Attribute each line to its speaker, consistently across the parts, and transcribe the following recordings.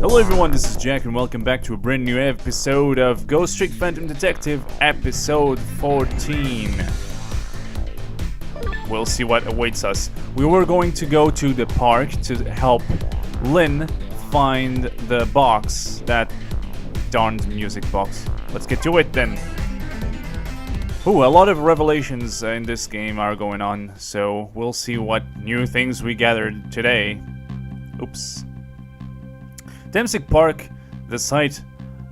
Speaker 1: Hello everyone, this is Jack and welcome back to a brand new episode of Ghost Trick Phantom Detective, episode 14. We'll see what awaits us. We were going to go to the park to help Lynn find the box, that darned music box. Let's get to it then. Ooh, a lot of revelations in this game are going on, so we'll see what new things we gathered today. Oops. Dempsey Park, the site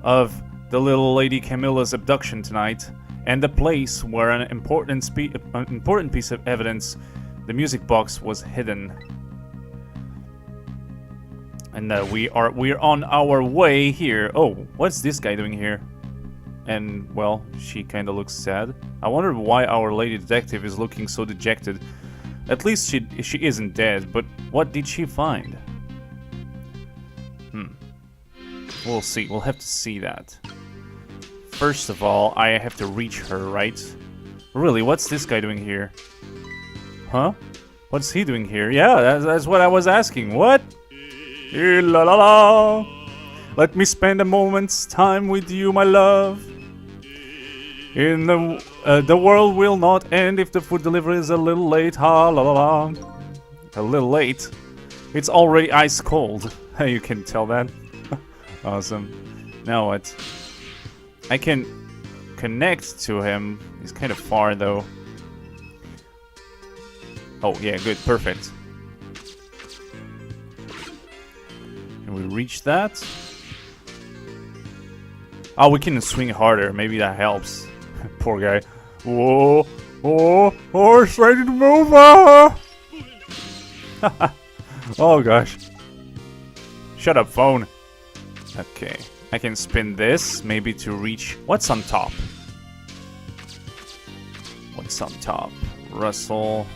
Speaker 1: of the little lady Camilla's abduction tonight, and the place where an important piece of evidence, the music box, was hidden. And we're on our way here. Oh, what's this guy doing here? And well, she kind of looks sad. I wonder why our lady detective is looking so dejected. At least she isn't dead, but what did she find? We'll see. We'll have to see that. First of all, I have to reach her, right? Really, what's this guy doing here? Huh? What's he doing here? Yeah, that's what I was asking. What? La la la. Let me spend a moment's time with you, my love. In the world will not end if the food delivery is a little late. Ha la la la. A little late. It's already ice cold. You can tell that. Awesome. Now what? I can connect to him. He's kind of far though. Oh yeah, good, perfect. Can we reach that? Oh, we can swing harder. Maybe that helps. Poor guy. Whoa! Oh, it's ready to move! Oh gosh. Shut up, phone. Okay, I can spin this, maybe to reach... What's on top? What's on top? Russell.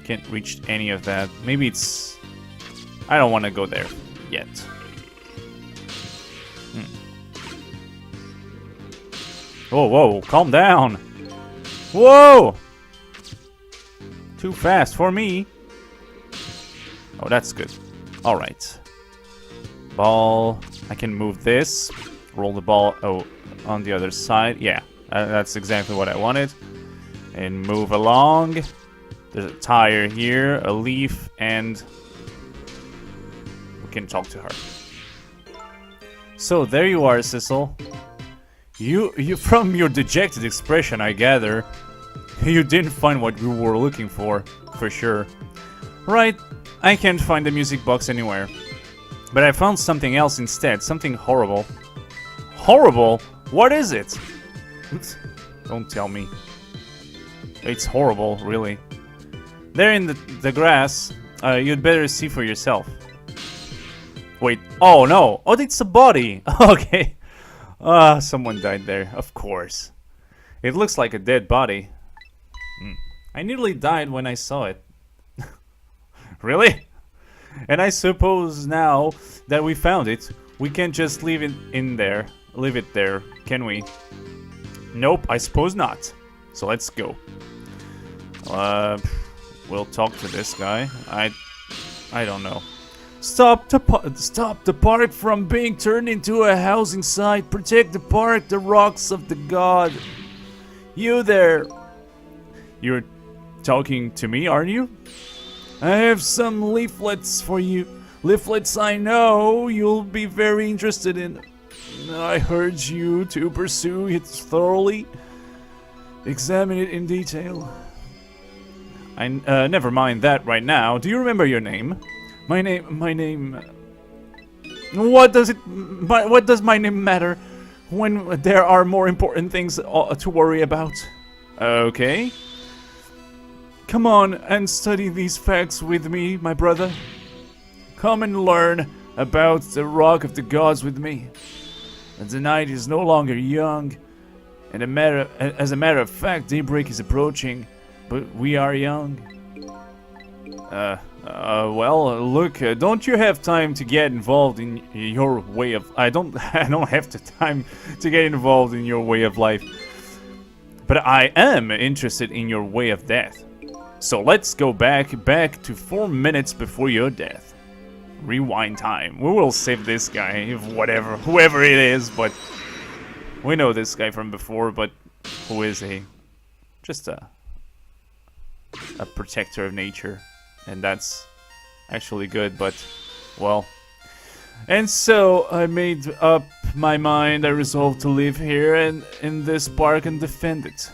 Speaker 1: Can't reach any of that. Maybe it's... I don't want to go there yet. Whoa, calm down. Whoa! Too fast for me. Oh, that's good. Alright. Ball. I can move this. Roll the ball on the other side. Yeah, that's exactly what I wanted. And move along. There's a tire here, a leaf, and we can talk to her. So there you are, Cecil. You from your dejected expression, I gather, you didn't find what you were looking for sure. Right, I can't find the music box anywhere. But I found something else instead, something horrible. Horrible? What is it? Don't tell me. It's horrible, really. There in the grass, you'd better see for yourself. Wait, oh no! Oh, it's a body! Okay. Someone died there, of course. It looks like a dead body. I nearly died when I saw it. Really? And I suppose now that we found it, we can't just leave it there, can we? Nope, I suppose not. So let's go. We'll talk to this guy. I don't know. Stop the park from being turned into a housing site. Protect the park, the rocks of the god. You there. You're talking to me, aren't you? I have some leaflets for you. Leaflets I know you'll be very interested in. I urge you to pursue it thoroughly. Examine it in detail. Never mind that right now. Do you remember your name? My name... What does my name matter when there are more important things to worry about? Okay. Come on and study these facts with me, my brother. Come and learn about the Rock of the Gods with me. The night is no longer young, and as a matter of fact, daybreak is approaching, but we are young. Well, look, don't you have time to get involved in your way of... I don't have the time to get involved in your way of life. But I am interested in your way of death. So let's go back to 4 minutes before your death. Rewind time. We will save this guy, if whoever it is, but we know this guy from before, but who is he? Just a protector of nature, and that's actually good, but, well. And so, I made up my mind. I resolved to live here and in this park and defend it.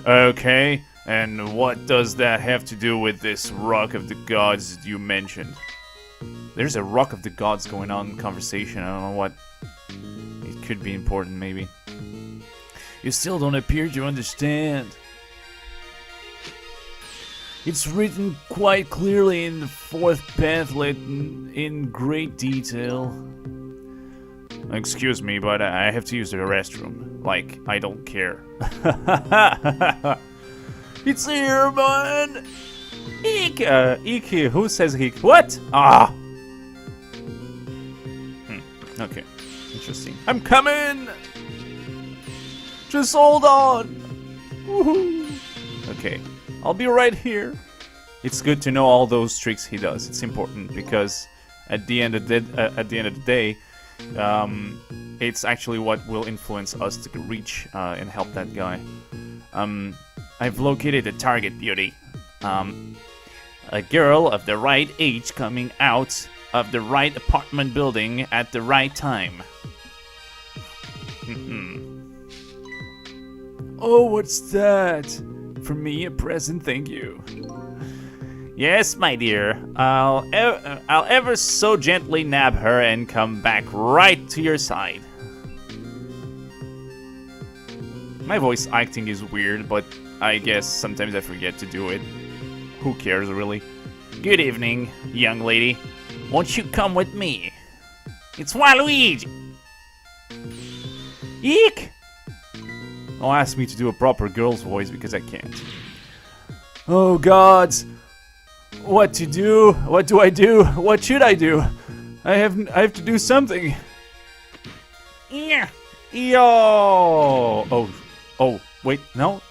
Speaker 1: Okay, and what does that have to do with this Rock of the Gods you mentioned? There's a Rock of the Gods going on in conversation. I don't know what. It could be important, maybe. You still don't appear to understand. It's written quite clearly in the fourth pamphlet in great detail. Excuse me, but I have to use the restroom. Like, I don't care. It's here, man! Eek! Eek, who says eek? What? Ah! Okay, interesting. I'm coming! Just hold on! Woohoo! Okay. I'll be right here. It's good to know all those tricks he does. It's important because at the end of the day, it's actually what will influence us to reach and help that guy. I've located a target, beauty. A girl of the right age coming out of the right apartment building at the right time. Oh, what's that? For me, a present, thank you. Yes, my dear. I'll ever so gently nab her and come back right to your side. My voice acting is weird, but I guess sometimes I forget to do it. Who cares, really? Good evening, young lady. Won't you come with me? It's Waluigi! Eek! Don't ask me to do a proper girl's voice because I can't. Oh gods! What to do? What do I do? What should I do? I have to do something. Yeah. Yo! Oh, wait, no?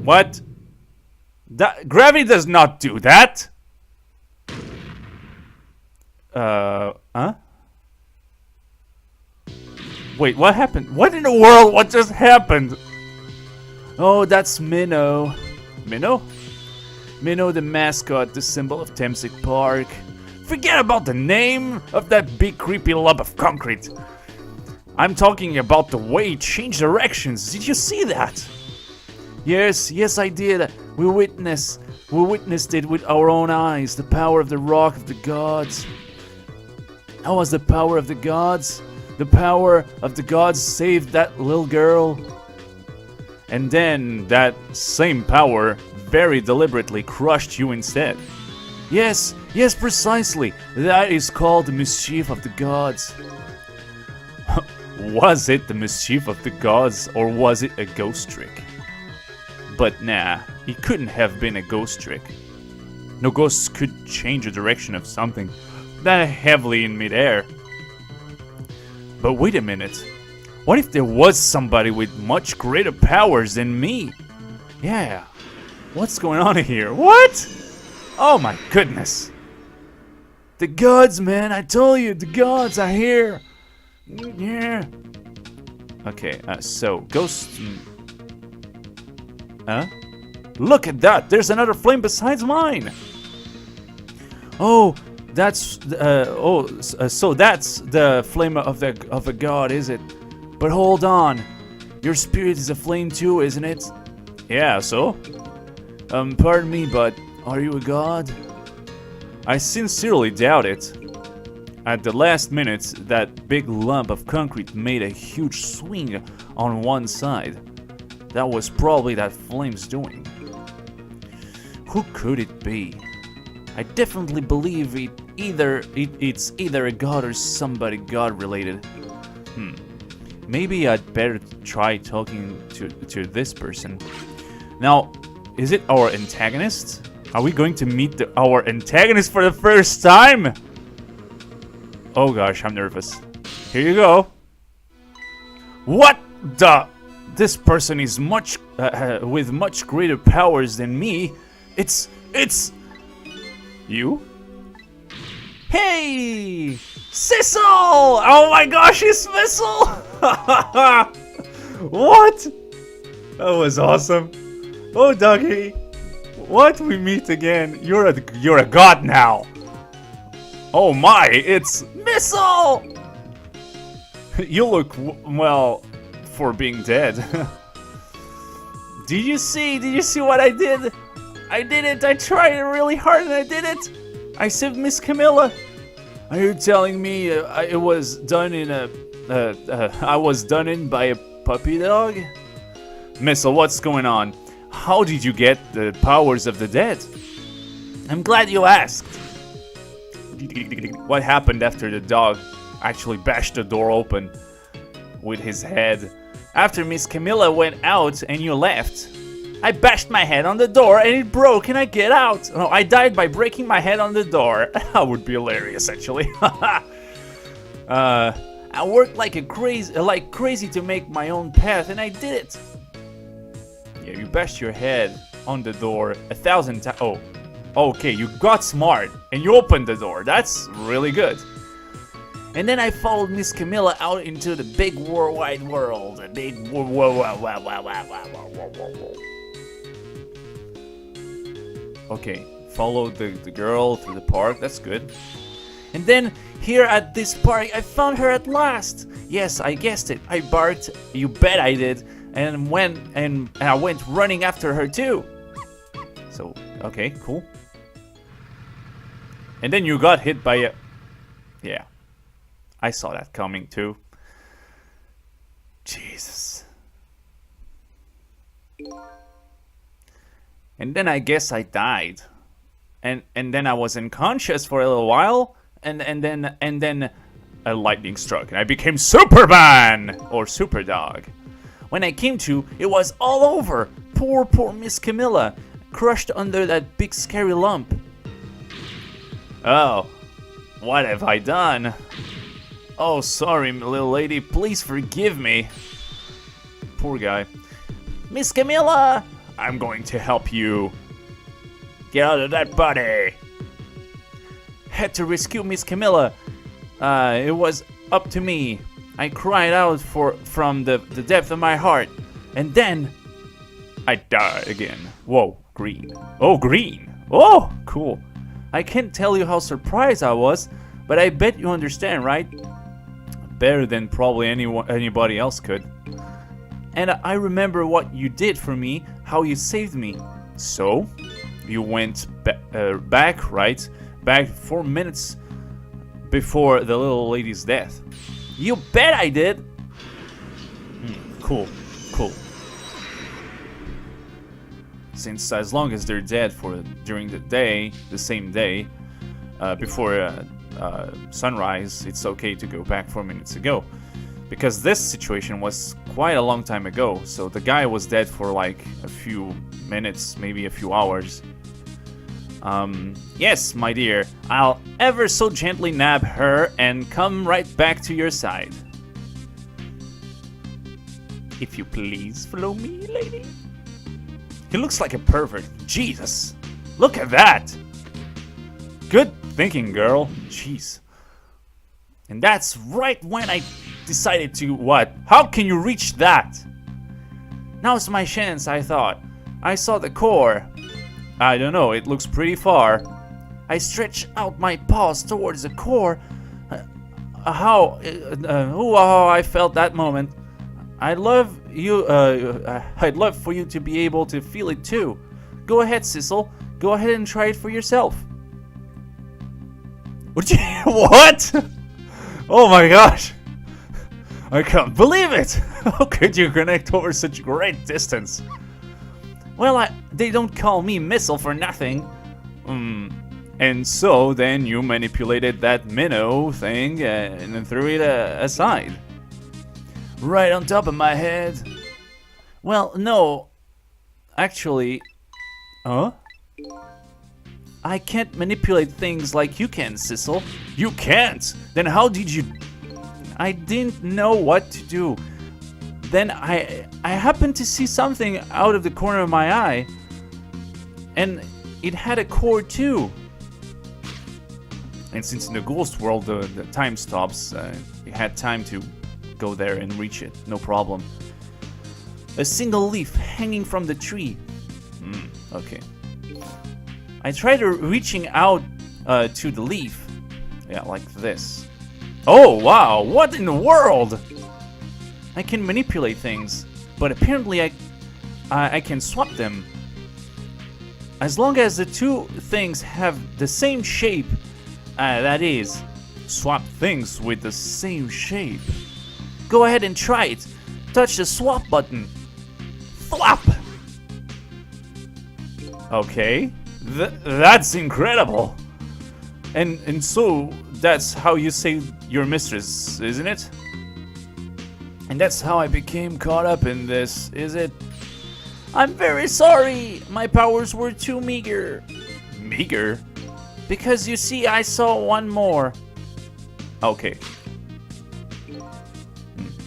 Speaker 1: What? Gravity does not do that! Huh? Wait, what happened? What in the world? What just happened? Oh, that's Minnow. Minnow? Minnow, the mascot, the symbol of Thamesic Park. Forget about the name of that big creepy lump of concrete. I'm talking about the way it changed directions. Did you see that? Yes, I did. We witnessed it with our own eyes. The power of the Rock of the Gods. How was the power of the gods? The power of the gods saved that little girl. And then that same power very deliberately crushed you instead. Yes, precisely. That is called the mischief of the gods. Was it the mischief of the gods, or was it a ghost trick? But nah, it couldn't have been a ghost trick. No ghosts could change the direction of something that heavily in midair. But wait a minute. What if there was somebody with much greater powers than me? Yeah. What's going on here? What? Oh my goodness. The gods, man. I told you, the gods are here. Yeah. Okay, so, ghosts... Huh? Look at that! There's another flame besides mine! Oh, that's... so that's the flame of a god, is it? But hold on. Your spirit is a flame too, isn't it? Yeah, so? Pardon me, but are you a god? I sincerely doubt it. At the last minute, that big lump of concrete made a huge swing on one side. That was probably that flame's doing. Who could it be? I definitely believe it's either a god or somebody god-related. Maybe I'd better try talking to this person. Now, is it our antagonist? Are we going to meet our antagonist for the first time? Oh gosh, I'm nervous. Here you go. What the? This person is with much greater powers than me. It's It's you? Hey! Sissel! Oh my gosh, it's Missile! What? That was awesome. Oh, Dougie. What? We meet again. You're a god now. Oh my, it's Missile! You look well for being dead. Did you see what I did? I did it. I tried really hard and I did it. I saved Miss Camilla. Are you telling me I was done in by a puppy dog? Missile, what's going on? How did you get the powers of the dead? I'm glad you asked. What happened after the dog actually bashed the door open with his head? After Miss Camilla went out and you left, I bashed my head on the door and it broke and I get out. No, I died by breaking my head on the door. That would be hilarious, actually. I worked like crazy to make my own path, and I did it. Yeah, you bashed your head on the door 1,000 times. Oh, okay, you got smart and you opened the door. That's really good. And then I followed Miss Camilla out into the big worldwide world. Okay, followed the girl through the park. That's good. And then here at this park, I found her at last. Yes, I guessed it. I barked. You bet I did. And I went running after her too. So okay, cool. And then you got hit by a. Yeah, I saw that coming too. Jesus. And then I guess I died. And then I was unconscious for a little while. And then a lightning struck and I became Superman or Superdog. When I came to, it was all over. Poor Miss Camilla, crushed under that big scary lump. Oh, what have I done? Oh, sorry, little lady, please forgive me. Poor guy. Miss Camilla, I'm going to help you. Get out of that body. Had to rescue Miss Camilla. It was up to me. I cried out from the depth of my heart. And then I died again. Whoa, green. Oh, green. Oh, cool. I can't tell you how surprised I was, but I bet you understand, right? Better than probably anybody else could. And I remember what you did for me, how you saved me. So, you went back, right? Back 4 minutes before the little lady's death. You bet I did! Cool. Since as long as they're dead during the day, the same day, before sunrise, it's okay to go back 4 minutes ago. Because this situation was quite a long time ago, so the guy was dead for like a few minutes, maybe a few hours. Yes, my dear, I'll ever so gently nab her and come right back to your side. If you please follow me, lady. He looks like a pervert. Jesus, look at that. Good thinking, girl. Jeez. And that's right when I decided to what? How can you reach that? Now's my chance, I thought. I saw the core. I don't know, it looks pretty far. I stretched out my paws towards the core. How I felt that moment. I'd love for you to be able to feel it too. Go ahead, Sissel. Go ahead and try it for yourself. What? Oh my gosh. I can't believe it. How could you connect over such great distance? Well, they don't call me Missile for nothing. And so then you manipulated that minnow thing and then threw it aside. Right on top of my head. Well, no. Actually... Huh? I can't manipulate things like you can, Sissel. You can't? Then how did you... I didn't know what to do. Then I happened to see something out of the corner of my eye. And it had a core too. And since in the ghost world the time stops, it had time to go there and reach it, no problem. A single leaf hanging from the tree. Okay. I tried reaching out to the leaf. Yeah, like this. Oh, wow, what in the world? I can manipulate things, but apparently I can swap them. As long as the two things have the same shape, that is, swap things with the same shape. Go ahead and try it. Touch the swap button. Flop! Okay, that's incredible. And so that's how you save your mistress, isn't it? And that's how I became caught up in this, is it? I'm very sorry. My powers were too meager. Meager? Because you see, I saw one more. Okay.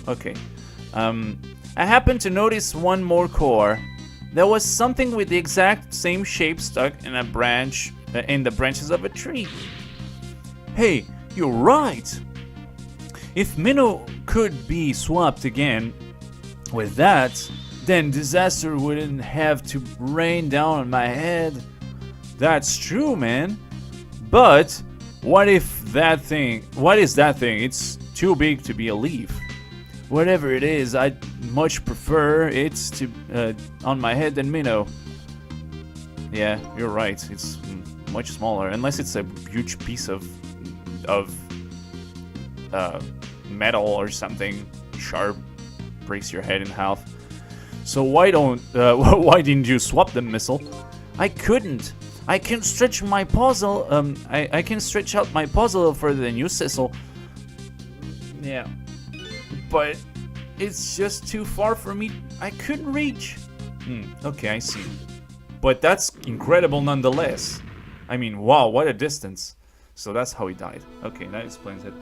Speaker 1: Okay. I happened to notice one more core. There was something with the exact same shape stuck in a branch, in the branches of a tree. Hey, you're right. If Minnow could be swapped again with that, then disaster wouldn't have to rain down on my head. That's true, man. But what if that thing? What is that thing? It's too big to be a leaf. Whatever it is, I'd much prefer it to on my head than Minnow. Yeah, you're right. It's much smaller, unless it's a huge piece of metal or something sharp, breaks your head in half. So why didn't you swap them, Missile? I couldn't. I can stretch my puzzle. I can stretch out my puzzle further than you, Sissel. Yeah. But it's just too far for me. I couldn't reach. Okay, I see. But that's incredible nonetheless. I mean, wow, what a distance. So that's how he died. Okay, that explains it.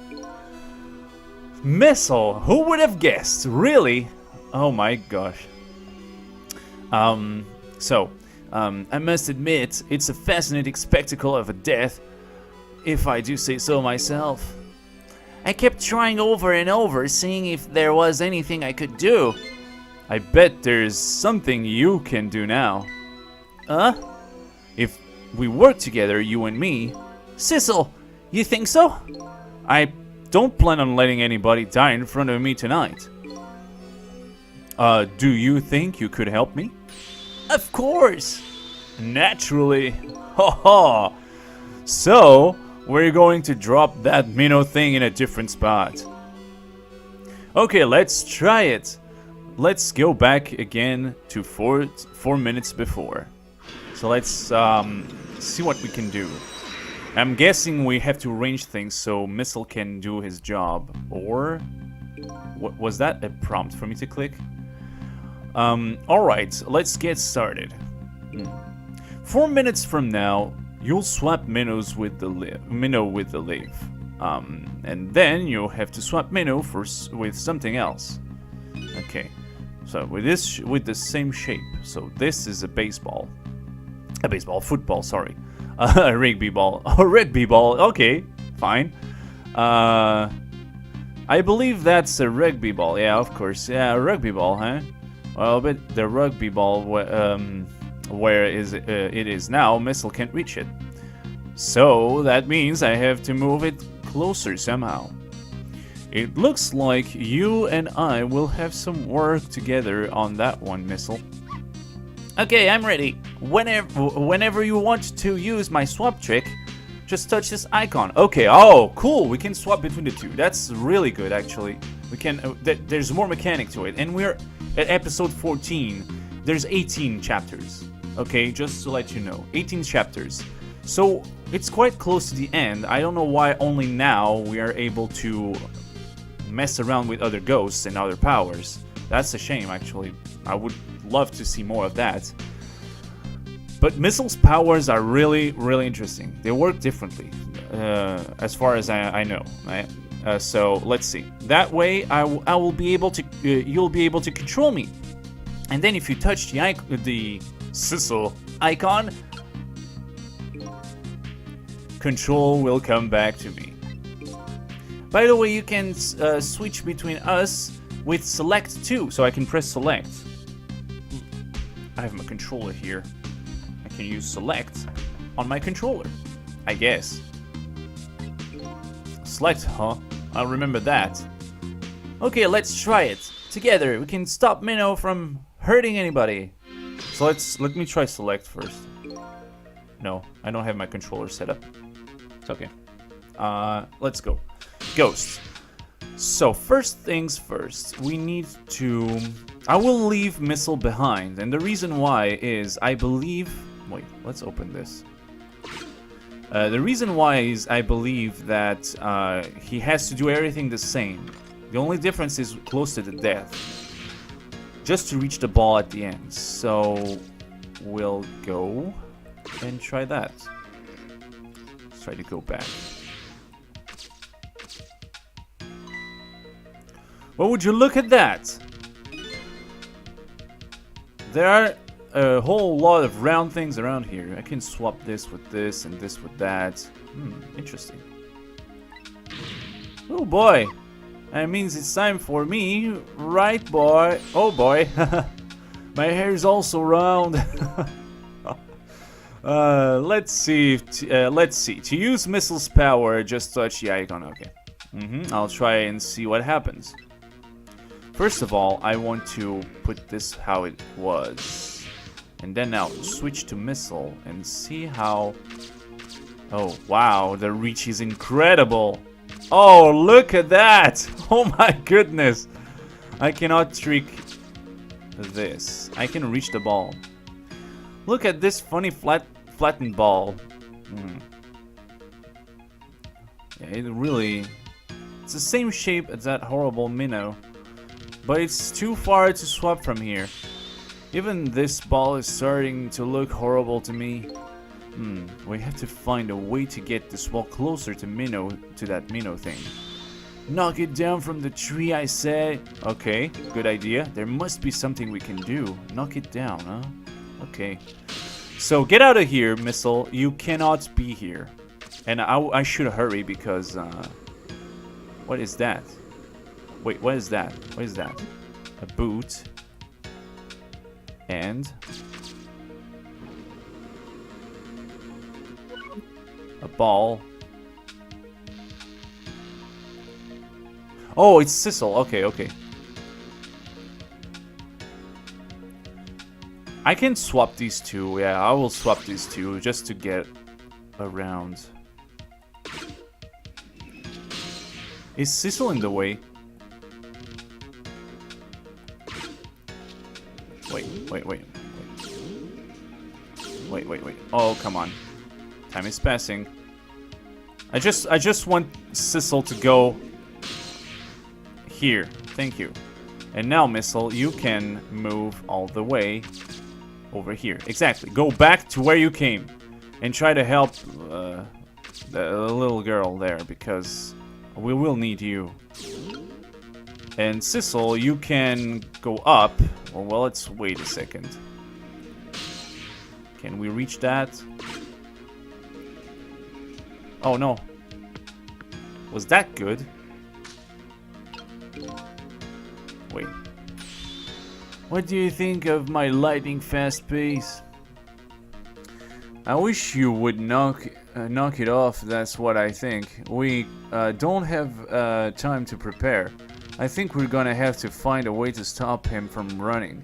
Speaker 1: Missile, who would have guessed? Really? Oh my gosh. I must admit, it's a fascinating spectacle of a death, if I do say so myself. I kept trying over and over, seeing if there was anything I could do. I bet there's something you can do now. If we work together, you and me. Sissel, you think so? I don't plan on letting anybody die in front of me tonight. Do you think you could help me? Of course! Naturally. Haha. So, we're going to drop that minnow thing in a different spot. Okay, let's try it. Let's go back again to 4 minutes before. So let's see what we can do. I'm guessing we have to arrange things so Missile can do his job. Or was that a prompt for me to click? Alright, let's get started. 4 minutes from now, you'll swap Minnow with the leaf. And then you'll have to swap Minnow with something else. Okay, so with the same shape. So this is a football, sorry. A rugby ball. A rugby ball, okay, fine. I believe that's a rugby ball, yeah, of course. Yeah, a rugby ball, huh? Well, but the rugby ball, where it is now, Missile can't reach it. So that means I have to move it closer somehow. It looks like you and I will have some work together on that one, Missile. Okay, I'm ready. Whenever you want to use my swap trick, just touch this icon. Okay, oh, cool. We can swap between the two. That's really good, actually. We can. There's more mechanic to it, and we're at episode 14. There's 18 chapters. Okay, just to let you know, 18 chapters. So it's quite close to the end. I don't know why only now we are able to mess around with other ghosts and other powers. That's a shame, actually. I would love to see more of that. But Missile's powers are really, really interesting. They work differently, as far as I know. Right? So let's see. That way, I will be able to. You'll be able to control me. And then, if you touch the Sissel icon, control will come back to me. By the way, you can switch between us with select too, so I can press select. I have my controller here. I can use select on my controller, I guess. Select, huh? I'll remember that. Okay, let's try it. Together, we can stop Minnow from hurting anybody. So let me try select first. No, I don't have my controller set up. It's okay. Let's go. Ghost. So first things first, we need to... I will leave Missile behind, and the reason why is I believe... Wait, let's open this. The reason why is I believe that he has to do everything the same. The only difference is close to the death. Just to reach the ball at the end. So we'll go and try that. Let's try to go back. Well, would you look at that? There are a whole lot of round things around here. I can swap this with this and this with that. Interesting. Oh boy. That means it's time for me, right boy? Oh boy. My hair is also round. Let's see. Let's see. To use Missile's power, just touch the icon. Okay. I'll try and see what happens. First of all, I want to put this how it was. And then I'll switch to Missile and see how... Oh, wow, the reach is incredible. Oh, look at that. Oh my goodness. I cannot trick this. I can reach the ball. Look at this funny flattened ball. Yeah, it really... It's the same shape as that horrible minnow. But it's too far to swap from here. Even this ball is starting to look horrible to me. We have to find a way to get this ball closer to that minnow thing. Knock it down from the tree, I said. Okay, good idea. There must be something we can do. Knock it down, huh? Okay. So get out of here, Missile. You cannot be here. And I should hurry because... what is that? Wait, what is that? What is that? A boot. And... a ball. Oh, it's Sissel. Okay, okay. I can swap these two. Yeah, I will swap these two just to get around. Is Sissel in the way? Wait. Oh, come on. Time is passing. I just want Sissel to go here. Thank you. And now, Missile, you can move all the way over here. Exactly. Go back to where you came and try to help the little girl there because we will need you. And Sissel, you can go up. Oh, well, let's wait a second. Can we reach that? Oh, no. Was that good? Wait. What do you think of my lightning fast pace? I wish you would knock it off, that's what I think. We don't have time to prepare. I think we're gonna have to find a way to stop him from running.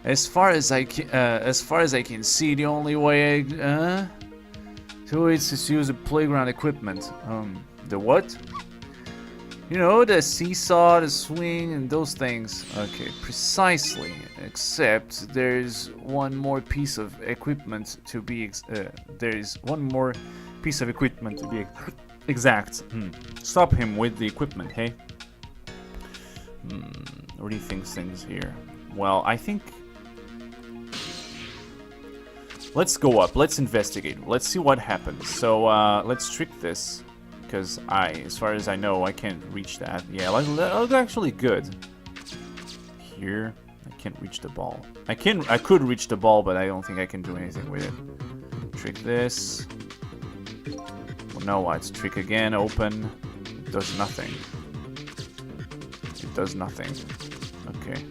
Speaker 1: As far as I can see, the only way to it is to use the playground equipment. The what? You know, the seesaw, the swing, and those things. Okay, precisely. Except there's one more piece of equipment to be. Exact. Stop him with the equipment, hey? Rethink things here. Well, I think... Let's go up. Let's investigate. Let's see what happens. So, let's trick this. Because as far as I know, I can't reach that. Yeah, that looks actually good. Here, I can't reach the ball. I could reach the ball, but I don't think I can do anything with it. Trick this. Well, no, what? Trick again, open. It does nothing. It does nothing. Okay.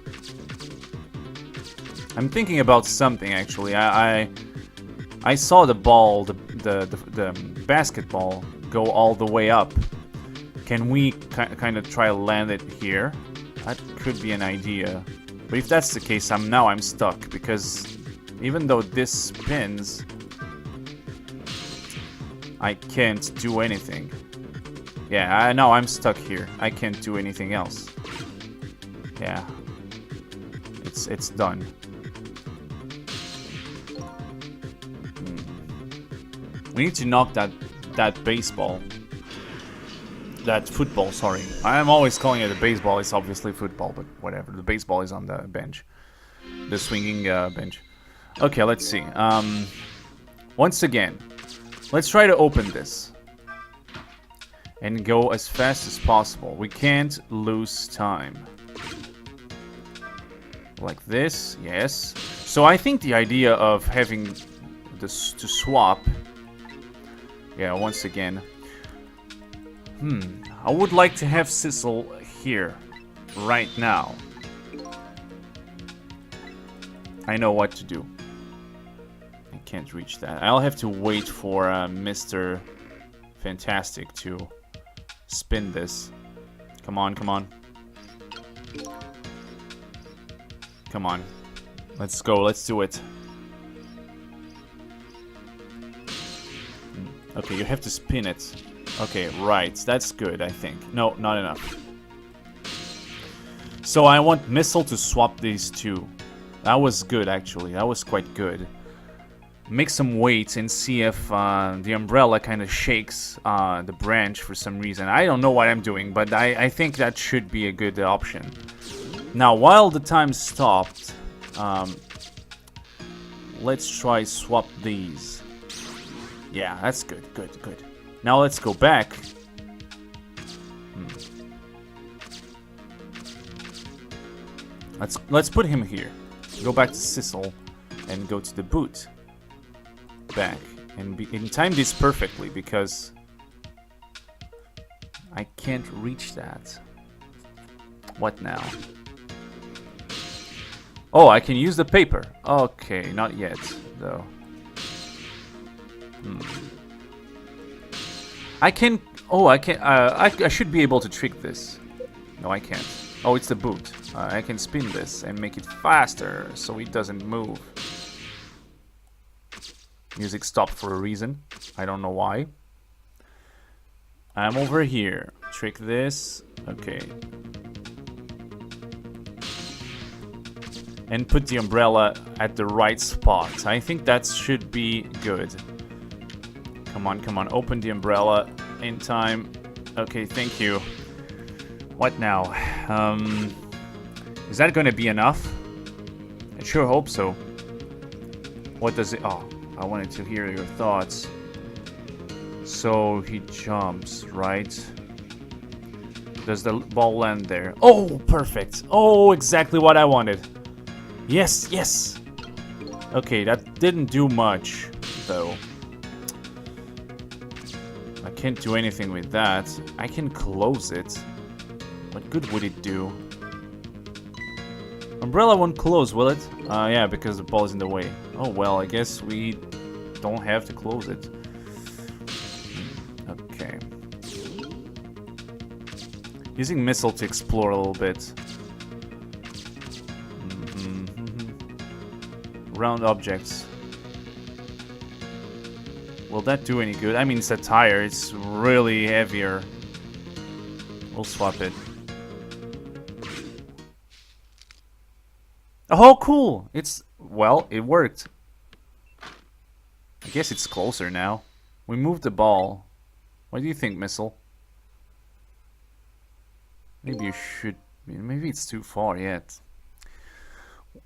Speaker 1: I'm thinking about something actually. I saw the ball, the basketball go all the way up. Can we kind of try to land it here? That could be an idea. But if that's the case, I'm stuck because even though this spins, I can't do anything. Yeah, no, I'm stuck here. I can't do anything else. Yeah. It's done. We need to knock that baseball. That football, sorry. I'm always calling it a baseball. It's obviously football, but whatever. The baseball is on the bench. The swinging bench. Okay, let's see. Once again, let's try to open this. And go as fast as possible. We can't lose time. Like this, yes. So I think the idea of having this to swap... Yeah, once again. I would like to have Sissel here, right now. I know what to do. I can't reach that. I'll have to wait for Mr. Fantastic to spin this. Come on, come on. Come on. Let's go, let's do it. Okay, you have to spin it. Okay, right. That's good, I think. No, not enough. So I want Missile to swap these two. That was good, actually. That was quite good. Make some weight and see if the umbrella kind of shakes the branch for some reason. I don't know what I'm doing, but I think that should be a good option. Now, while the time stopped, let's try swap these. Yeah, that's good, good, good. Now let's go back. Let's put him here. Go back to Sissel and go to the boot. Back and time this perfectly because I can't reach that. What now? Oh, I can use the paper. Okay, not yet though. I can. Oh, I can. I should be able to trick this. No, I can't. Oh, it's the boot. I can spin this and make it faster so it doesn't move. Music stopped for a reason. I don't know why. I'm over here. Trick this. Okay. And put the umbrella at the right spot. I think that should be good. Come on, come on. Open the umbrella in time. Okay, thank you. What now? Is that going to be enough? I sure hope so. What does it... Oh, I wanted to hear your thoughts. So he jumps, right? Does the ball land there? Oh, perfect. Oh, exactly what I wanted. Yes, yes. Okay, that didn't do much, though. I can't do anything with that. I can close it. What good would it do? Umbrella won't close, will it? Yeah, because the ball is in the way. Oh, well, I guess we don't have to close it. Okay. Using missile to explore a little bit. Round objects. Will that do any good? I mean, it's a tire. It's really heavier. We'll swap it. Oh, cool! It's... Well, it worked. I guess it's closer now. We moved the ball. What do you think, Missile? Maybe you should... Maybe it's too far yet.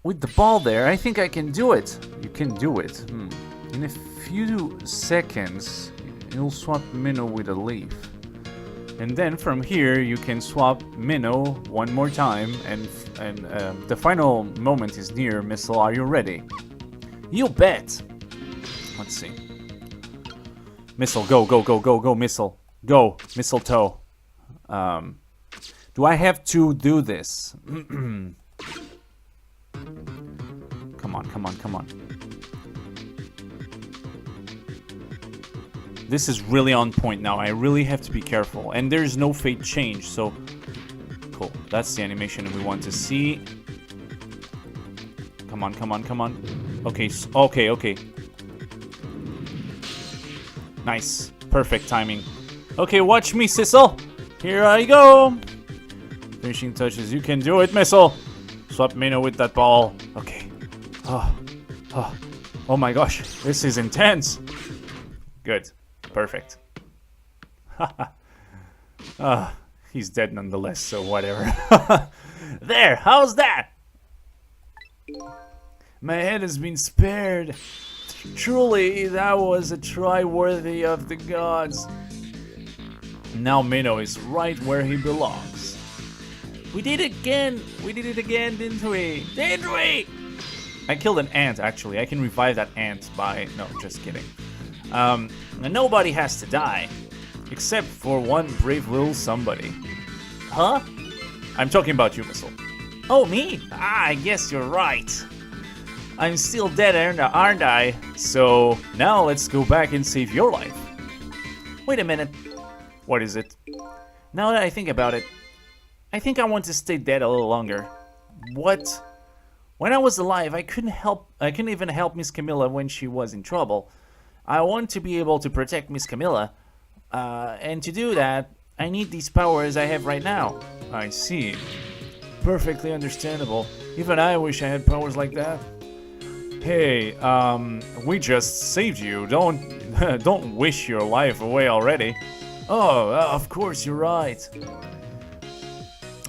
Speaker 1: With the ball there, I think I can do it. You can do it. In a few seconds, you'll swap Minnow with a leaf. And then from here, you can swap Minnow one more time. And the final moment is near. Missile, are you ready? You bet! Let's see. Missile, go, go, go, go, go, missile. Go, mistletoe. Do I have to do this? Come on, come on, come on. This is really on point now. I really have to be careful. And there's no fate change, so... Cool. That's the animation we want to see. Come on, come on, come on. Okay, okay, okay. Nice. Perfect timing. Okay, watch me, Sissel. Here I go. Finishing touches. You can do it, Missile. Swap Minnow with that ball. Okay. Oh my gosh. This is intense. Good. Perfect. He's dead nonetheless, so whatever. There, how's that? My head has been spared. Truly, that was a try worthy of the gods. Now Minnow is right where he belongs. We did it again! We did it again, didn't we? Didn't we? I killed an ant, actually. I can revive that ant by... No, just kidding. Nobody has to die. Except for one brave little somebody. Huh? I'm talking about you, Missile. Oh, me? I guess you're right. I'm still dead, aren't I? So, now let's go back and save your life. Wait a minute. What is it? Now that I think about it, I think I want to stay dead a little longer. What? When I was alive, I couldn't even help Miss Camilla when she was in trouble. I want to be able to protect Miss Camilla. And to do that, I need these powers I have right now. I see. Perfectly understandable. Even I wish I had powers like that. Hey, we just saved you. Don't wish your life away already. Oh, of course, you're right.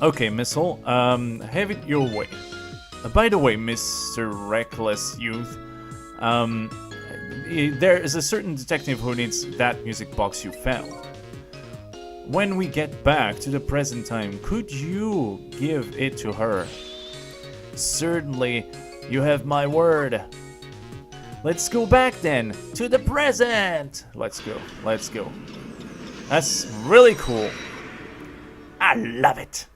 Speaker 1: Okay, Missile, have it your way. By the way, Mr. Reckless Youth, there is a certain detective who needs that music box you found. When we get back to the present time, could you give it to her? Certainly, you have my word. Let's go back then, to the present. Let's go, let's go. That's really cool. I love it.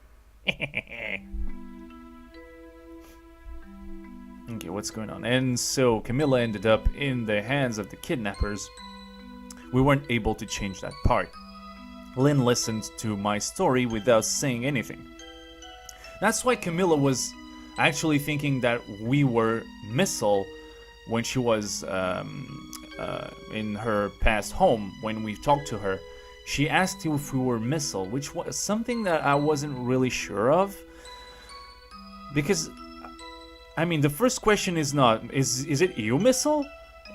Speaker 1: Okay, what's going on? And so Camilla ended up in the hands of the kidnappers. We weren't able to change that part. Lynn listened to my story without saying anything. That's why Camilla was actually thinking that we were Missile when she was in her past home. When we talked to her, she asked if we were Missile, which was something that I wasn't really sure of. Because, I mean, the first question is not, is it you, Missile?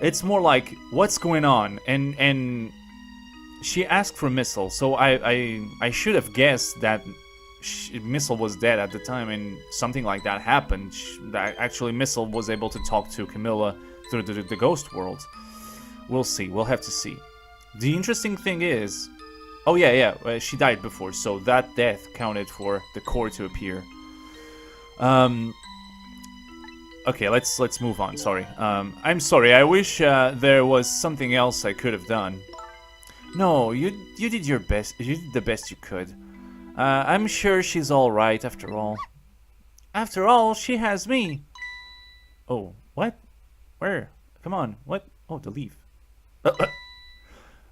Speaker 1: It's more like, what's going on? And she asked for Missile, so I should have guessed that Missile was dead at the time, and something like that happened. That actually Missile was able to talk to Camilla through the ghost world. We'll see. We'll have to see. The interesting thing is, oh yeah, she died before, so that death counted for the core to appear. Okay, let's move on. Sorry. I'm sorry. I wish there was something else I could have done. No, you did your best. You did the best you could. I'm sure she's all right after all. After all, she has me. Oh, what? Where? Come on. What? Oh, to leave.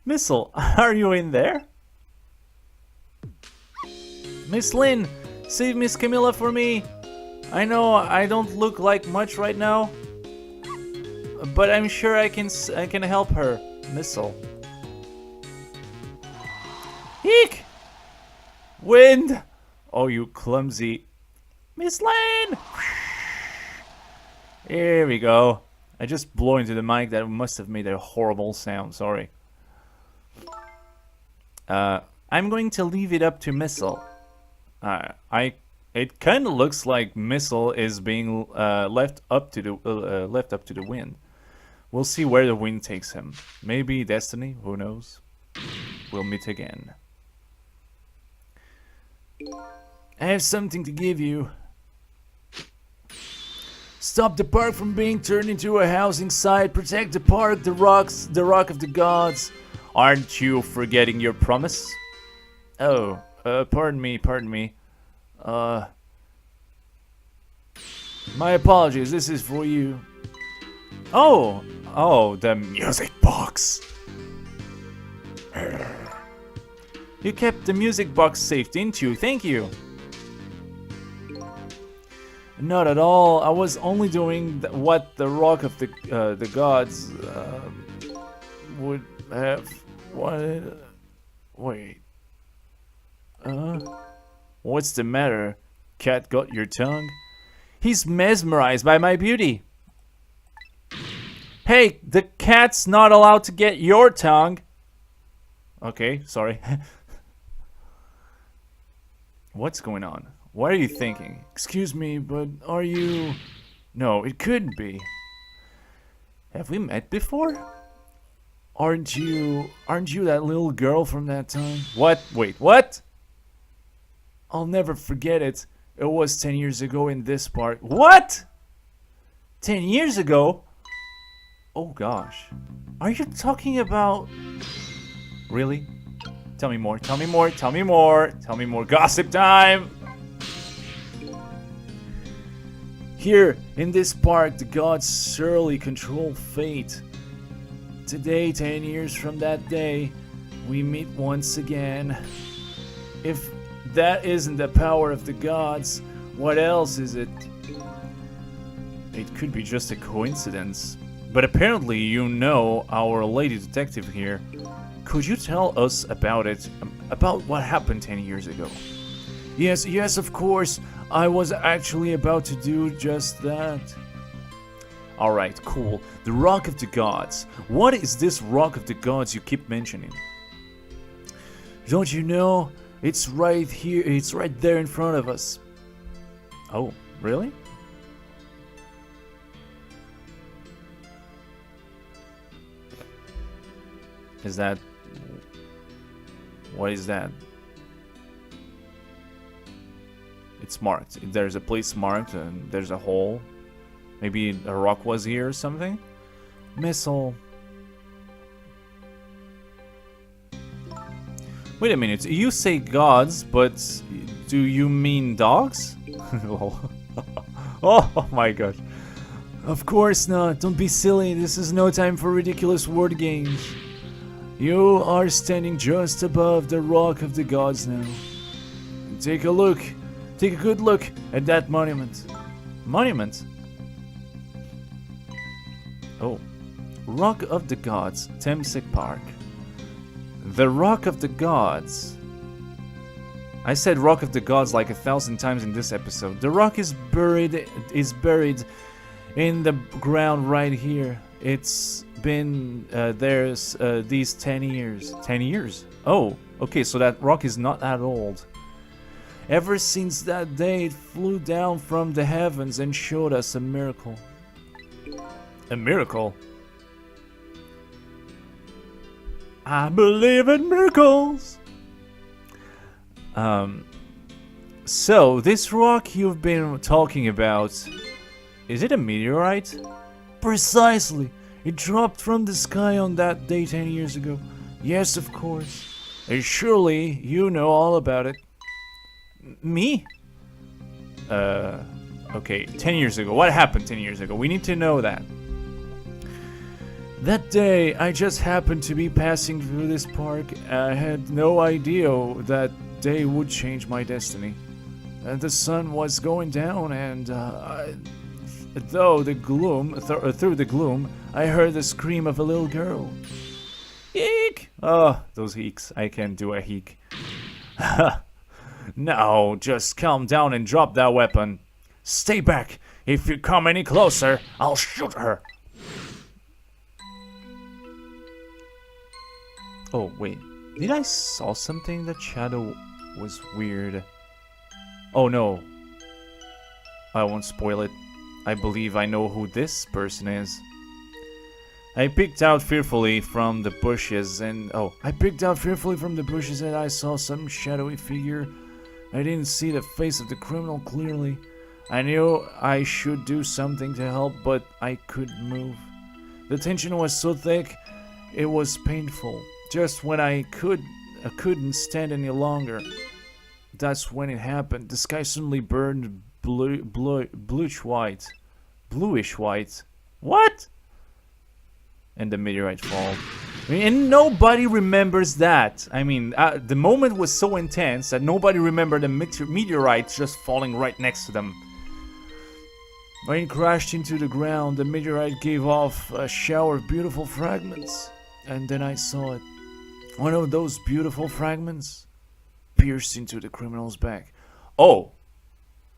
Speaker 1: Missile, are you in there? Miss Lynn, save Miss Camilla for me. I know I don't look like much right now, but I'm sure I can help her. Missile. Eek! Wind! Oh, you clumsy... Miss Lane! Here we go. I just blew into the mic. That must have made a horrible sound. Sorry. I'm going to leave it up to Missile. It kind of looks like Missile is being left up to the wind. We'll see where the wind takes him. Maybe destiny. Who knows? We'll meet again. I have something to give you. Stop the park from being turned into a housing site. Protect the park, the rocks, the rock of the gods. Aren't you forgetting your promise? Oh, pardon me. Uh, my apologies, this is for you. Oh, the music box. You kept the music box safe, didn't you? Thank you. Not at all. I was only doing what the Rock of the Gods would have wanted. Wait. What's the matter? Cat got your tongue? He's mesmerized by my beauty. Hey, the cat's not allowed to get your tongue. Okay, sorry. What's going on? What are you thinking? Excuse me, but are you... No, it couldn't be. Have we met before? Aren't you that little girl from that time? What? Wait, what? I'll never forget it. It was 10 years ago in this park. What? 10 years ago? Oh gosh. Are you talking about... Really? Tell me more, tell me more, tell me more, tell me more. Gossip time! Here, in this park, the gods surely control fate. Today, 10 years from that day, we meet once again. If that isn't the power of the gods, what else is it? It could be just a coincidence. But apparently you know our lady detective here. Could you tell us about it? About what happened 10 years ago? Yes, of course. I was actually about to do just that. Alright, cool. The Rock of the Gods. What is this Rock of the Gods you keep mentioning? Don't you know? It's right here. It's right there in front of us. Oh, really? Is that... What is that? It's marked. There's a place marked and there's a hole. Maybe a rock was here or something? Missile. Wait a minute. You say gods, but do you mean dogs? Oh my god. Of course not. Don't be silly. This is no time for ridiculous word games. You are standing just above the Rock of the Gods now. Take a look. Take a good look at that monument. Monument? Oh. Rock of the Gods, Temsek Park. The Rock of the Gods. I said Rock of the Gods like 1,000 times in this episode. The rock is buried in the ground right here. It's been there's these 10 years. 10 years? Oh, okay, so that rock is not that old. Ever since that day, it flew down from the heavens and showed us a miracle. A miracle? I believe in miracles! So, this rock you've been talking about, is it a meteorite? Precisely! It dropped from the sky on that day 10 years ago. Yes, of course. And surely you know all about it. Me? Okay, 10 years ago. What happened 10 years ago? We need to know that. That day, I just happened to be passing through this park. I had no idea that day would change my destiny. The sun was going down, and through the gloom, I heard the scream of a little girl. Eek! Oh, those heeks. I can do a heek. Now, just calm down and drop that weapon. Stay back. If you come any closer, I'll shoot her. Oh, wait. Did I saw something? That shadow was weird. Oh, no. I won't spoil it. I believe I know who this person is. I peeked out fearfully from the bushes and... I saw some shadowy figure. I didn't see the face of the criminal clearly. I knew I should do something to help, but I couldn't move. The tension was so thick, it was painful. Just when I couldn't stand any longer. That's when it happened. The sky suddenly burned bluish white. Bluish white. What? And the meteorite fall. I mean, and nobody remembers that. I mean, the moment was so intense that nobody remembered the meteorite just falling right next to them. When it crashed into the ground, the meteorite gave off a shower of beautiful fragments. And then I saw it. One of those beautiful fragments pierced into the criminal's back. Oh!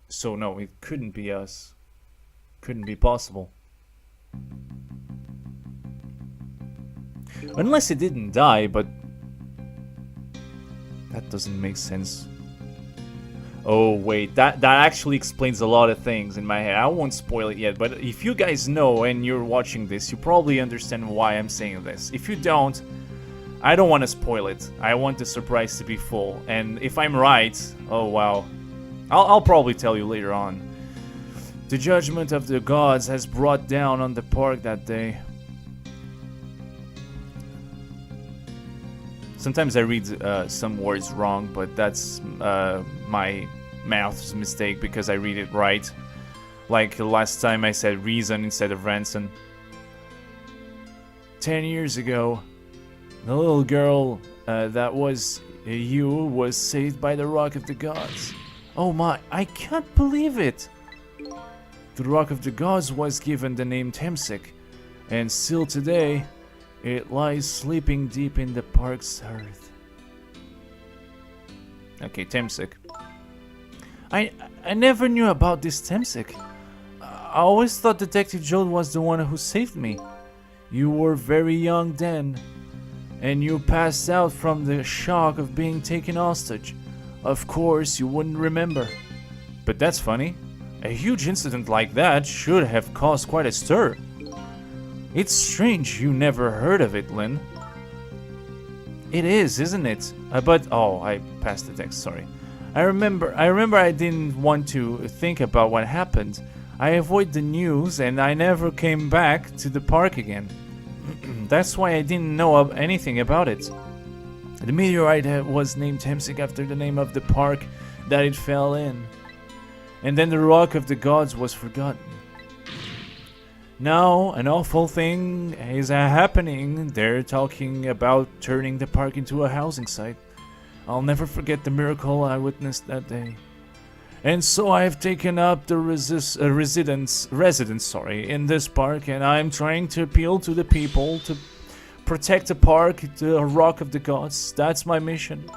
Speaker 1: So no, it couldn't be us. Couldn't be possible. Unless it didn't die, but that doesn't make sense. Oh wait, that actually explains a lot of things in my head. I won't spoil it yet, but if you guys know and you're watching this, you probably understand why I'm saying this. If you don't, I don't want to spoil it. I want the surprise to be full. And if I'm right, oh wow, I'll probably tell you later on. The judgment of the gods has brought down on the park that day. Sometimes I read some words wrong, but that's my mouth's mistake because I read it right. Like last time I said reason instead of ransom. 10 years ago, the little girl that was you was saved by the Rock of the Gods. Oh my, I can't believe it! The Rock of the Gods was given the name Temsik, and still today, it lies sleeping deep in the park's earth. Okay, Temsik. I never knew about this Temsik. I always thought Detective Joe was the one who saved me. You were very young then, and you passed out from the shock of being taken hostage. Of course, you wouldn't remember. But that's funny. A huge incident like that should have caused quite a stir. It's strange you never heard of it, Lynn. It is, isn't it? But oh, I passed the text, sorry. I remember I didn't want to think about what happened. I avoided the news and I never came back to the park again. That's why I didn't know anything about it. The meteorite was named Temsik after the name of the park that it fell in. And then the Rock of the Gods was forgotten. Now, an awful thing is happening. They're talking about turning the park into a housing site. I'll never forget the miracle I witnessed that day. And so I've taken up the residence in this park, and I'm trying to appeal to the people to protect the park, the Rock of the Gods. That's my mission.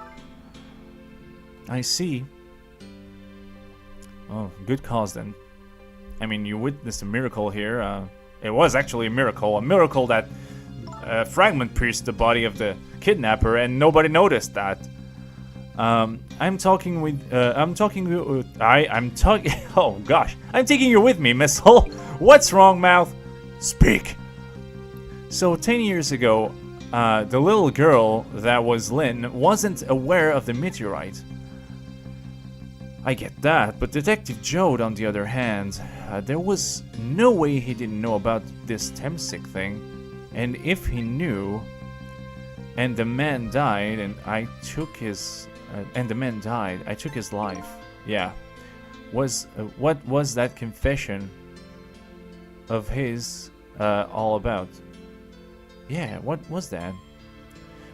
Speaker 1: I see. Oh, good cause then. I mean, you witnessed a miracle here. It was actually a miracle that fragment pierced the body of the kidnapper, and nobody noticed that. I'm talking. Oh gosh, I'm taking you with me, Missile. What's wrong, mouth? Speak. So 10 years ago, the little girl that was Lynn wasn't aware of the meteorite. I get that, but Detective Joe, on the other hand, there was no way he didn't know about this Temsik thing. And if he knew, and the man died, and I took his life. Yeah, what was that confession of his all about? Yeah, what was that?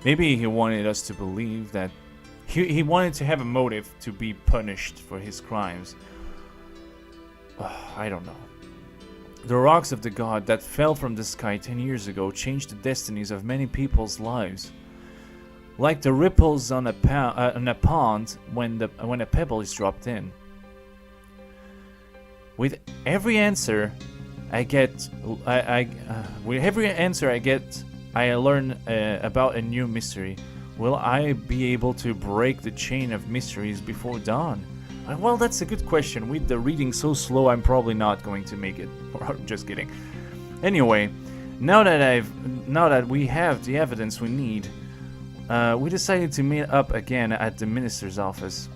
Speaker 1: Maybe he wanted us to believe that he wanted to have a motive to be punished for his crimes. I don't know. The rocks of the god that fell from the sky 10 years ago changed the destinies of many people's lives. Like the ripples on a pond when a pebble is dropped in. With every answer I get, I learn about a new mystery. Will I be able to break the chain of mysteries before dawn? Well, that's a good question. With the reading so slow, I'm probably not going to make it. Just kidding. Anyway, now that we have the evidence we need, we decided to meet up again at the minister's office.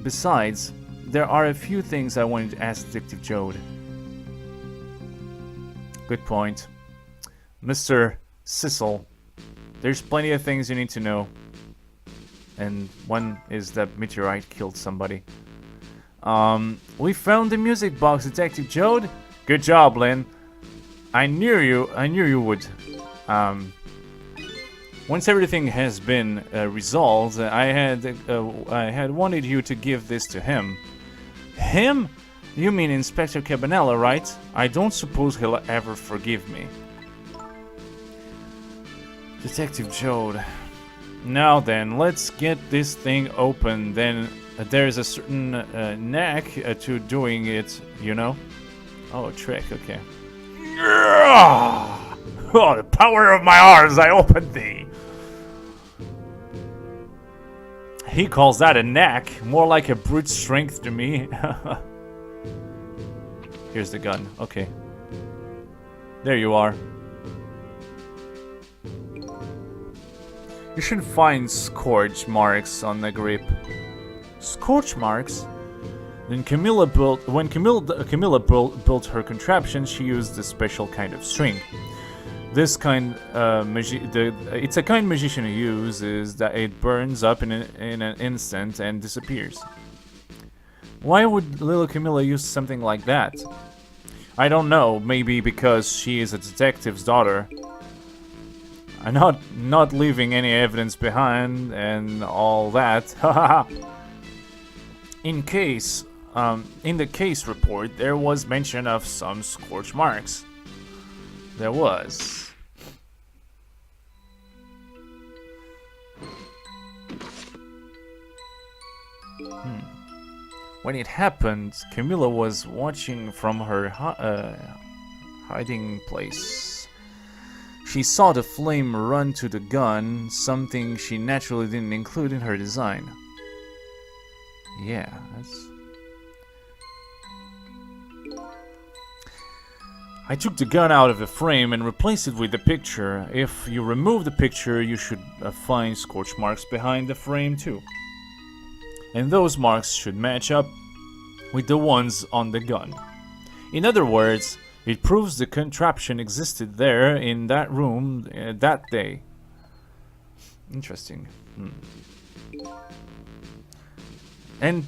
Speaker 1: Besides, there are a few things I wanted to ask Detective Jode. Good point. Mr. Sissel, There's plenty of things you need to know. And one is that meteorite killed somebody. We found the music box, Detective Jode. Good job, Lynn. I knew you would. Once everything has been resolved, I had wanted you to give this to him. Him? You mean Inspector Cabanela, right? I don't suppose he'll ever forgive me. Detective Jode. Now then, let's get this thing open. Then there's a certain knack to doing it, you know? Oh, a trick, okay. Oh, the power of my arms, I opened thee. He calls that a knack, more like a brute strength to me. Here's the gun, okay. There you are. You should find scorch marks on the grip. Scorch marks? When Camilla built her contraption, she used a special kind of string. This kind, it's a kind magician uses that it burns up in an instant and disappears. Why would little Camilla use something like that? I don't know. Maybe because she is a detective's daughter. I'm not leaving any evidence behind and all that. In the case report, there was mention of some scorch marks. There was. When it happened, Camilla was watching from her hiding place. She saw the flame run to the gun, something she naturally didn't include in her design. Yeah, that's... I took the gun out of the frame and replaced it with the picture. If you remove the picture, you should find scorch marks behind the frame too. And those marks should match up with the ones on the gun. In other words, it proves the contraption existed there in that room that day. Interesting. And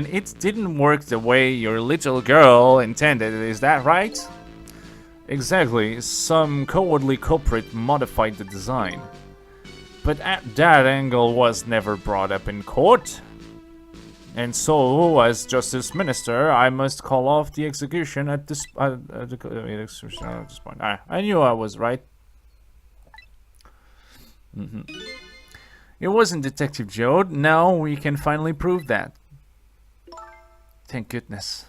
Speaker 1: it didn't work the way your little girl intended, is that right? Exactly. Some cowardly culprit modified the design. But that angle was never brought up in court. And so, as Justice Minister, I must call off the execution at this point. I knew I was right. It wasn't Detective Jode. Now we can finally prove that. Thank goodness.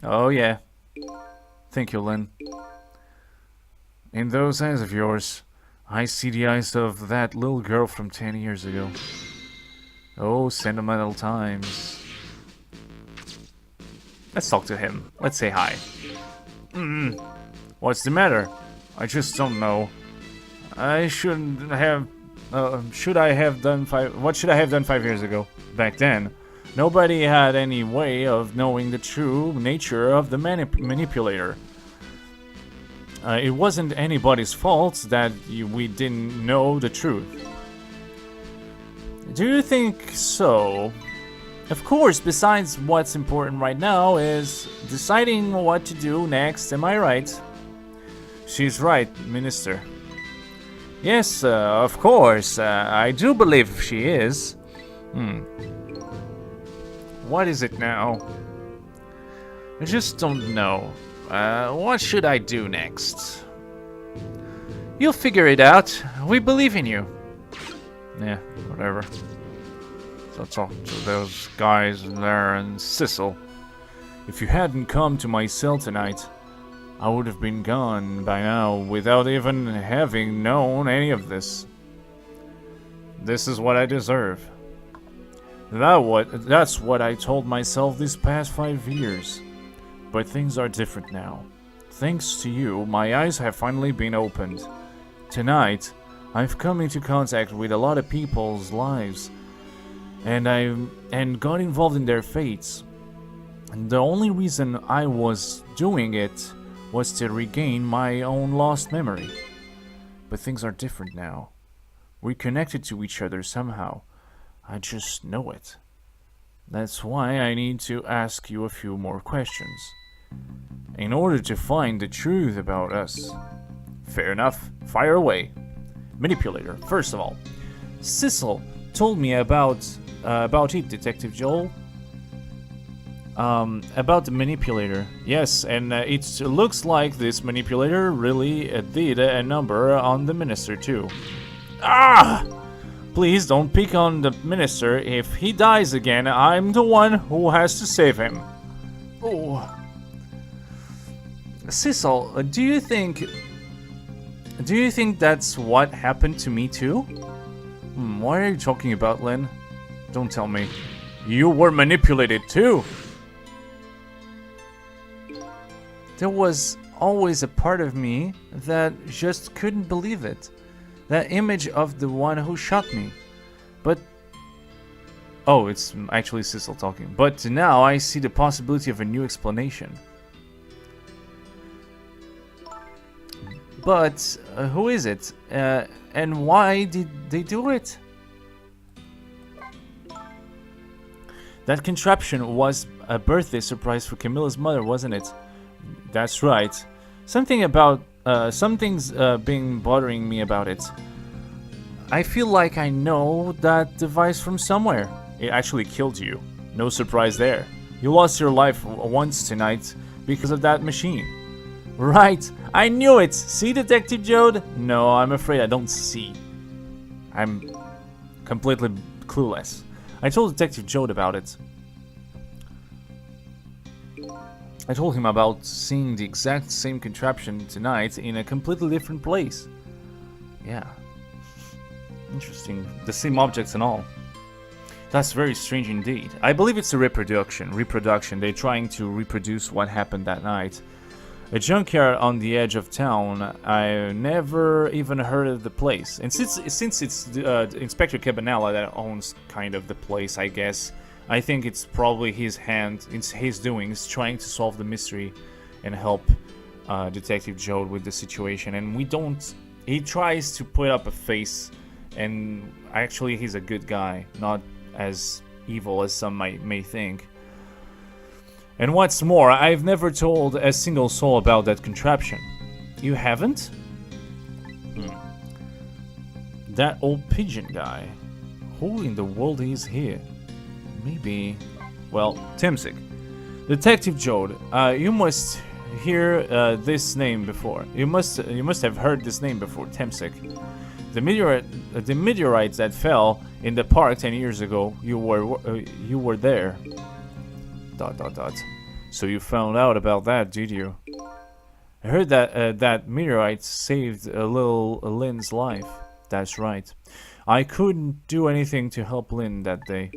Speaker 1: Oh yeah. Thank you, Lynn. In those eyes of yours, I see the eyes of that little girl from 10 years ago. Oh, sentimental times. Let's talk to him. Let's say hi. What's the matter? I just don't know. I shouldn't have... what should I have done 5 years ago? Back then, nobody had any way of knowing the true nature of the manipulator. It wasn't anybody's fault that we didn't know the truth. Do you think so? Of course, besides what's important right now is deciding what to do next, am I right? She's right, Minister. Yes, of course, I do believe she is. What is it now? I just don't know. What should I do next? You'll figure it out. We believe in you. Yeah, whatever. So talk to those guys in there and Sissel. If you hadn't come to my cell tonight, I would have been gone by now without even having known any of this. This is what I deserve. That's what I told myself these past 5 years. But things are different now. Thanks to you, my eyes have finally been opened. Tonight, I've come into contact with a lot of people's lives, and got involved in their fates. And the only reason I was doing it was to regain my own lost memory. But things are different now. We're connected to each other somehow. I just know it. That's why I need to ask you a few more questions. In order to find the truth about us. Fair enough. Fire away. Manipulator, first of all. Cecil told me about it, Detective Joel. About the manipulator. Yes, and it looks like this manipulator really did a number on the minister too. Ah! Please don't pick on the minister. If he dies again, I'm the one who has to save him. Oh. Cecil, do you think that's what happened to me too? What are you talking about, Lynn? Don't tell me. You were manipulated too. There was always a part of me that just couldn't believe it. That image of the one who shot me. But... oh, it's actually Cecil talking. But now I see the possibility of a new explanation. But who is it? And why did they do it? That contraption was a birthday surprise for Camilla's mother, wasn't it? That's right. Something's been bothering me about it. I feel like I know that device from somewhere. It actually killed you. No surprise there. You lost your life once tonight because of that machine. Right, I knew it! See, Detective Jode? No, I'm afraid I don't see. I'm completely clueless. I told Detective Jode about it. I told him about seeing the exact same contraption tonight in a completely different place. Yeah. Interesting. The same objects and all. That's very strange indeed. I believe it's a reproduction. They're trying to reproduce what happened that night. A junkyard on the edge of town. I never even heard of the place. And since it's Inspector Cabanella that owns kind of the place, I guess, I think it's probably his hand, it's his doings, trying to solve the mystery and help Detective Jode with the situation. And he tries to put up a face, and actually he's a good guy, not as evil as some may think. And what's more, I've never told a single soul about that contraption. You haven't? That old pigeon guy. Who in the world is here? Maybe... well, Temsik. Detective Jode, you must hear this name before. You must have heard this name before, Temsik. The meteorite that fell in the park 10 years ago. You were there. ... So you found out about that, did you? I heard that that meteorite saved a little Lynn's life. That's right. I couldn't do anything to help Lynn that day.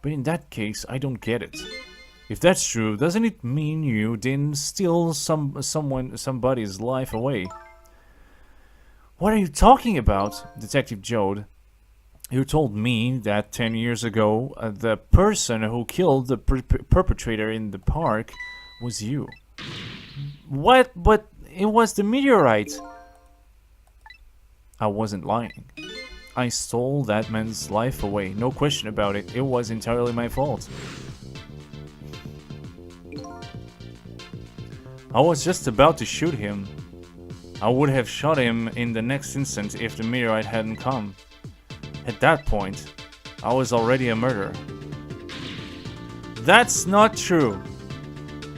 Speaker 1: But in that case, I don't get it. If that's true, doesn't it mean you didn't steal somebody's life away? What are you talking about, Detective Jode? You told me that 10 years ago, the person who killed the perpetrator in the park was you. What? But it was the meteorite. I wasn't lying. I stole that man's life away, no question about it. It was entirely my fault. I was just about to shoot him. I would have shot him in the next instant if the meteorite hadn't come. At that point, I was already a murderer. That's not true.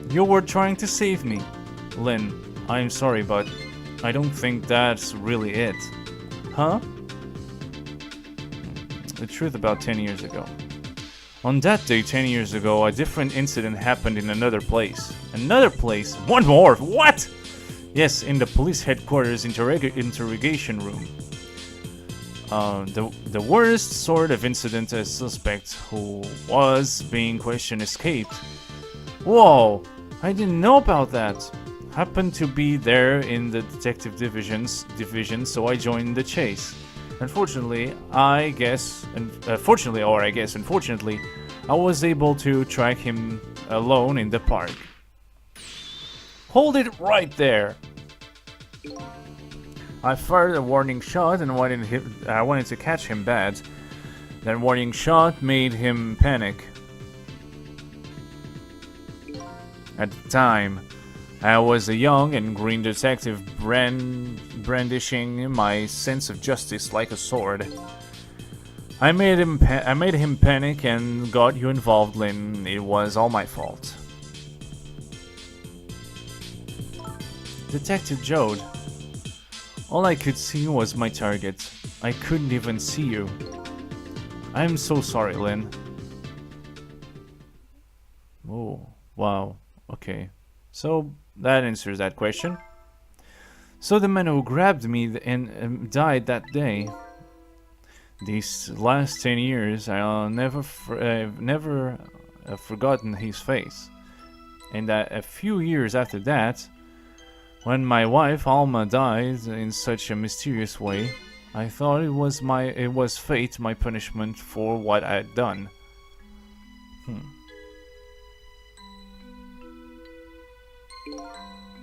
Speaker 1: You were trying to save me. Lynn, I'm sorry, but I don't think that's really it. Huh? The truth about 10 years ago. On that day 10 years ago, a different incident happened in another place. Another place? One more? What? Yes, in the police headquarters interrogation room. The worst sort of incident, a suspect who was being questioned escaped. Whoa, I didn't know about that. Happened to be there in the detective division, so I joined the chase. Unfortunately, unfortunately, I was able to track him alone in the park. Hold it right there! I fired a warning shot and I wanted to catch him bad. That warning shot made him panic. At the time, I was a young and green detective brandishing my sense of justice like a sword. I made him panic and got you involved, Lynn. It was all my fault. Detective Jode. All I could see was my target. I couldn't even see you. I'm so sorry, Lynn. Oh, wow. Okay. So, that answers that question. So the man who grabbed me and died that day. These last 10 years, I've never forgotten his face. And a few years after that, when my wife Alma died in such a mysterious way, I thought it was fate, my punishment for what I had done.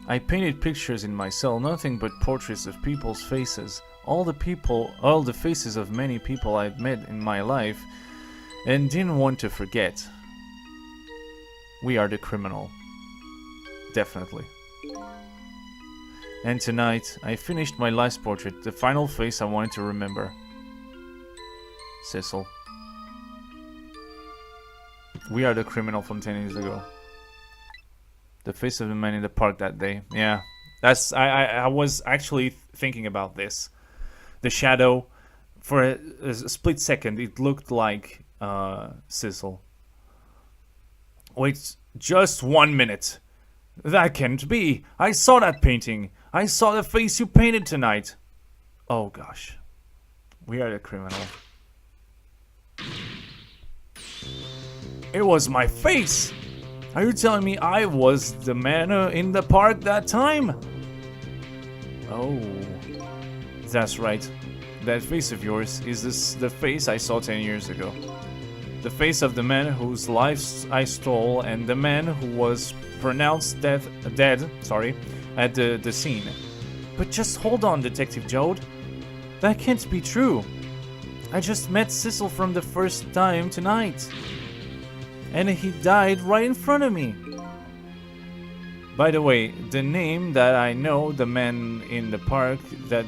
Speaker 1: I painted pictures in my cell, nothing but portraits of people's faces. All the faces of many people I'd met in my life, and didn't want to forget. We are the criminal. Definitely. And tonight, I finished my last portrait, the final face I wanted to remember. Cecil. We are the criminal from 10 years ago. The face of the man in the park that day. Yeah, I was actually thinking about this. The shadow, for a split second, it looked like Cecil. Wait, just 1 minute. That can't be. I saw that painting. I saw the face you painted tonight. Oh gosh. We are the criminal. It was my face! Are you telling me I was the man in the park that time? Oh. That's right. That face of yours is the face I saw 10 years ago. The face of the man whose life I stole and the man who was pronounced dead at the scene. But just hold on, Detective Jode. That can't be true. I just met Cecil from the first time tonight. And he died right in front of me. By the way, the name that I know, the man in the park, the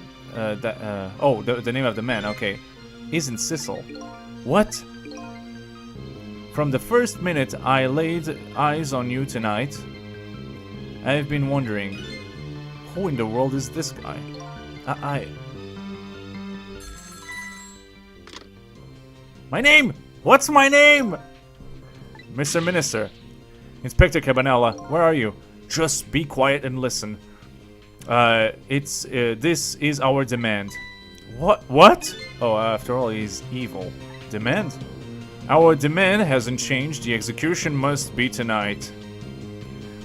Speaker 1: name of the man, okay, isn't Cecil. What? From the first minute I laid eyes on you tonight, I've been wondering, who in the world is this guy? My name! What's my name? Mr. Minister. Inspector Cabanela, where are you? Just be quiet and listen. This is our demand. What? Oh, after all, he's evil. Demand? Our demand hasn't changed. The execution must be tonight.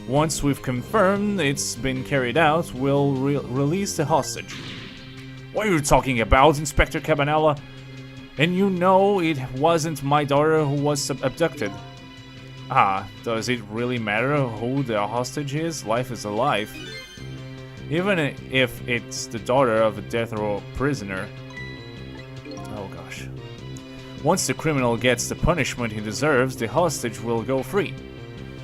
Speaker 1: Once we've confirmed it's been carried out, we'll release the hostage. What are you talking about, Inspector Cabanela? And you know it wasn't my daughter who was abducted. Ah, does it really matter who the hostage is? Life is a life. Even if it's the daughter of a death row prisoner. Oh gosh. Once the criminal gets the punishment he deserves, the hostage will go free.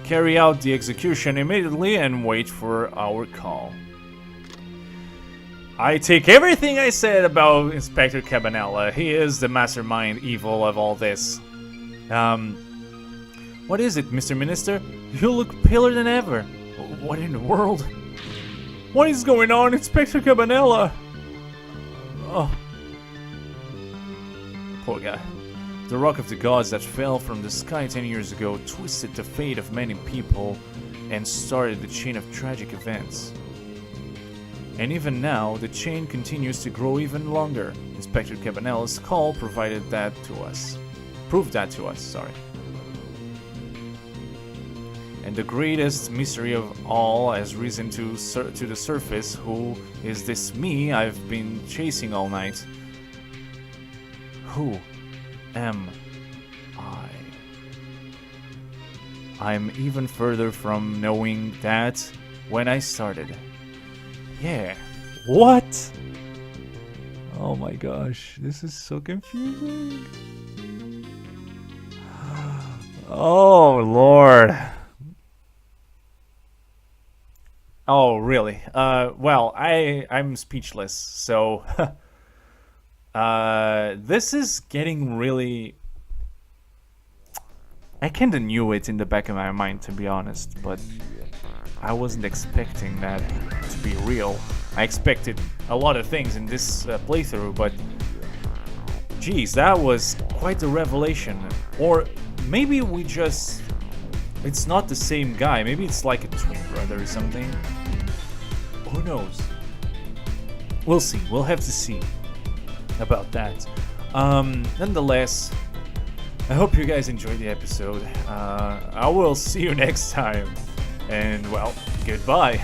Speaker 1: Carry out the execution immediately and wait for our call. I take everything I said about Inspector Cabanela. He is the mastermind evil of all this. What is it, Mr. Minister? You look paler than ever. What in the world? What is going on, Inspector Cabanela? Oh. Poor guy. The rock of the gods that fell from the sky 10 years ago twisted the fate of many people and started the chain of tragic events. And even now, the chain continues to grow even longer. Inspector Cabanela's call proved that to us, sorry. And the greatest mystery of all has risen to the surface. Who is this me I've been chasing all night? Who am I? I'm even further from knowing that when I started. Yeah. What? Oh my gosh, this is so confusing. Oh Lord. Oh really? Well, I'm speechless. So this is getting really. I kinda knew it in the back of my mind, to be honest, but I wasn't expecting that to be real. I expected a lot of things in this playthrough, but geez, that was quite a revelation. Or maybe it's not the same guy. Maybe it's like a twin brother or something. Who knows? We'll see. We'll have to see about that. Nonetheless, I hope you guys enjoyed the episode. I will see you next time. And, well, goodbye.